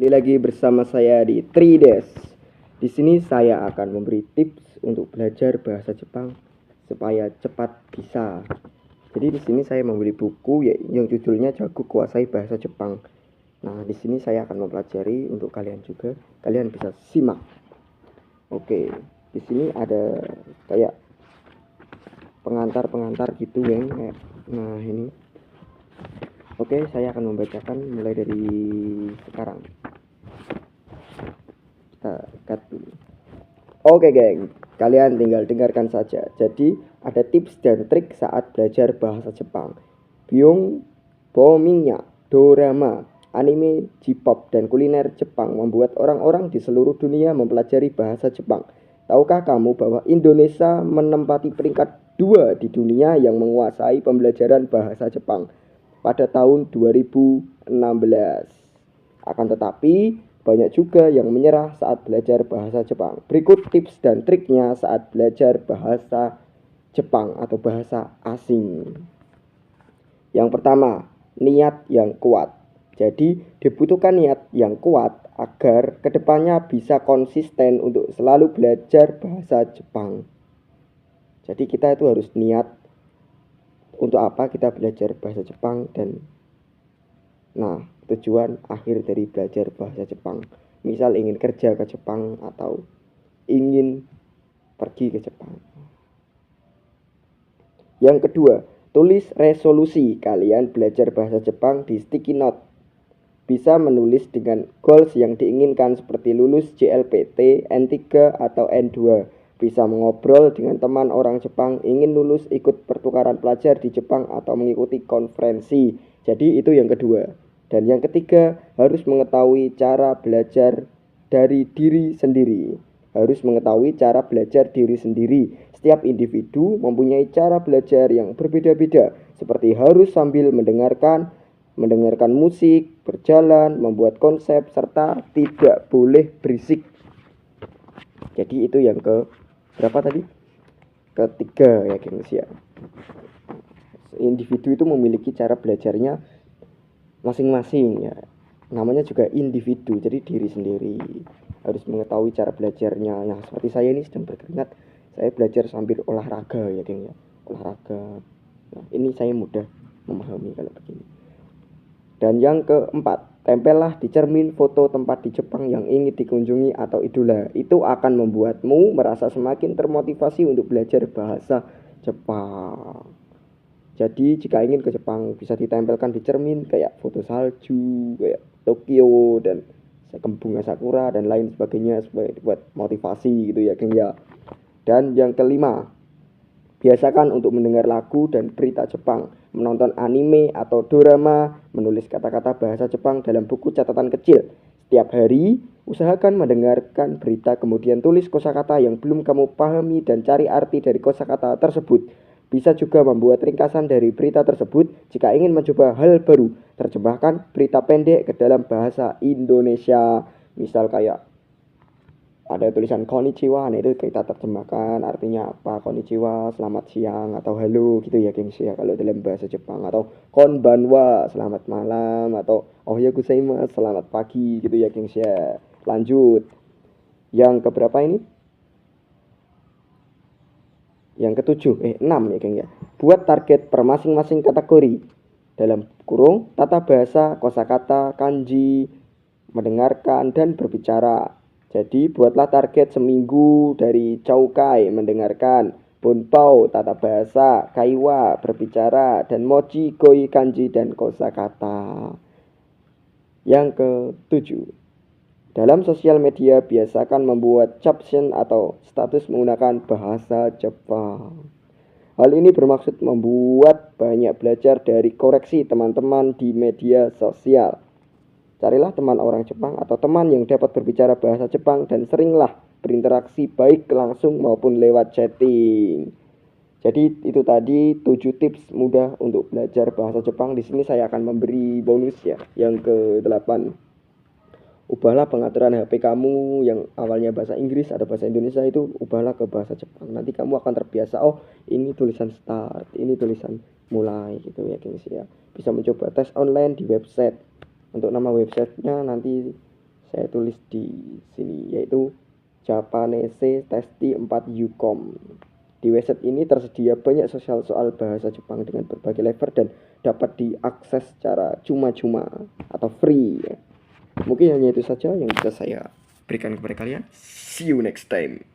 Kembali lagi bersama saya di 3Des. Di sini saya akan memberi tips untuk belajar bahasa Jepang supaya cepat bisa. Jadi di sini saya membeli buku yang judulnya Jago Kuasai Bahasa Jepang. Nah, di sini saya akan mempelajari untuk kalian juga. Kalian bisa simak. Oke, di sini ada kayak pengantar gitu ya. Nah, ini. Oke, saya akan membacakan mulai dari sekarang. Kita cut dulu. Oke geng, kalian tinggal dengarkan saja. Jadi ada tips dan trik saat belajar bahasa Jepang. Byung, boomingnya, dorama, anime, J-pop, dan kuliner Jepang membuat orang-orang di seluruh dunia mempelajari bahasa Jepang. Tahukah kamu bahwa Indonesia menempati peringkat 2 di dunia yang menguasai pembelajaran bahasa Jepang pada tahun 2016. Akan tetapi, banyak juga yang menyerah saat belajar bahasa Jepang. Berikut tips dan triknya saat belajar bahasa Jepang atau bahasa asing. Yang pertama, niat yang kuat. Jadi, dibutuhkan niat yang kuat agar kedepannya bisa konsisten untuk selalu belajar bahasa Jepang. Jadi, kita itu harus niat untuk apa kita belajar bahasa Jepang dan tujuan akhir dari belajar bahasa Jepang. Misal ingin kerja ke Jepang atau ingin pergi ke Jepang. Yang kedua, tulis resolusi kalian belajar bahasa Jepang di sticky note. Bisa menulis dengan goals yang diinginkan seperti lulus JLPT, N3 atau N2. Bisa mengobrol dengan teman orang Jepang, ingin lulus ikut pertukaran pelajar di Jepang atau mengikuti konferensi. Jadi itu yang kedua. Dan yang ketiga, harus mengetahui cara belajar dari diri sendiri. Harus mengetahui cara belajar diri sendiri. Setiap individu mempunyai cara belajar yang berbeda-beda, seperti harus sambil mendengarkan musik, berjalan, membuat konsep, serta tidak boleh berisik. Jadi itu yang ke berapa tadi? Ketiga ya gengs ya. Individu itu memiliki cara belajarnya masing-masing ya. Namanya juga individu, jadi diri sendiri. Harus mengetahui cara belajarnya. Nah, seperti saya ini sedang berkeringat, saya belajar sambil olahraga ya geng ya. Olahraga. Nah, ini saya mudah memahami kalau begini. Dan yang keempat, tempellah di cermin foto tempat di Jepang yang ingin dikunjungi atau idola. Itu akan membuatmu merasa semakin termotivasi untuk belajar bahasa Jepang. Jadi jika ingin ke Jepang bisa ditempelkan di cermin kayak foto salju, kayak Tokyo dan bunga sakura dan lain sebagainya sebagai buat motivasi gitu ya geng ya. Dan yang kelima, biasakan untuk mendengar lagu dan berita Jepang, menonton anime atau dorama, menulis kata-kata bahasa Jepang dalam buku catatan kecil. Setiap hari, usahakan mendengarkan berita kemudian tulis kosakata yang belum kamu pahami dan cari arti dari kosakata tersebut. Bisa juga membuat ringkasan dari berita tersebut jika ingin mencoba hal baru. Terjemahkan berita pendek ke dalam bahasa Indonesia. Misal kayak ada tulisan konnichiwa, nah itu kita terjemahkan artinya apa. Konnichiwa, selamat siang atau halo gitu ya gengs ya kalau dalam bahasa Jepang. Atau konbanwa, selamat malam. Atau ohya gozaimasu, selamat pagi gitu ya gengs ya. Lanjut. Yang keberapa ini? Yang ketujuh, 6 ya geng ya. Buat target per masing-masing kategori. Dalam kurung, tata bahasa, kosakata, kanji, mendengarkan, dan berbicara. Jadi buatlah target seminggu dari Choukai, mendengarkan, Bonpao, tata bahasa, Kaiwa, berbicara, dan Mochi, Goi, kanji, dan kosakata. Yang ketujuh, dalam sosial media biasakan membuat caption atau status menggunakan bahasa Jepang. Hal ini bermaksud membuat banyak belajar dari koreksi teman-teman di media sosial. Carilah teman orang Jepang atau teman yang dapat berbicara bahasa Jepang dan seringlah berinteraksi baik langsung maupun lewat chatting. Jadi itu tadi 7 tips mudah untuk belajar bahasa Jepang. Di sini saya akan memberi bonus ya, yang ke-8. Ubahlah pengaturan HP kamu yang awalnya bahasa Inggris ada bahasa Indonesia itu ubahlah ke bahasa Jepang. Nanti kamu akan terbiasa, oh ini tulisan start, ini tulisan mulai gitu ya guys ya. Bisa mencoba tes online di website. Untuk nama websitenya nanti saya tulis di sini, yaitu Japanese Testi 4 Ucom. Di website ini tersedia banyak sosial soal bahasa Jepang dengan berbagai level dan dapat diakses secara cuma-cuma atau free. Mungkin hanya itu saja yang bisa saya berikan kepada kalian. See you next time.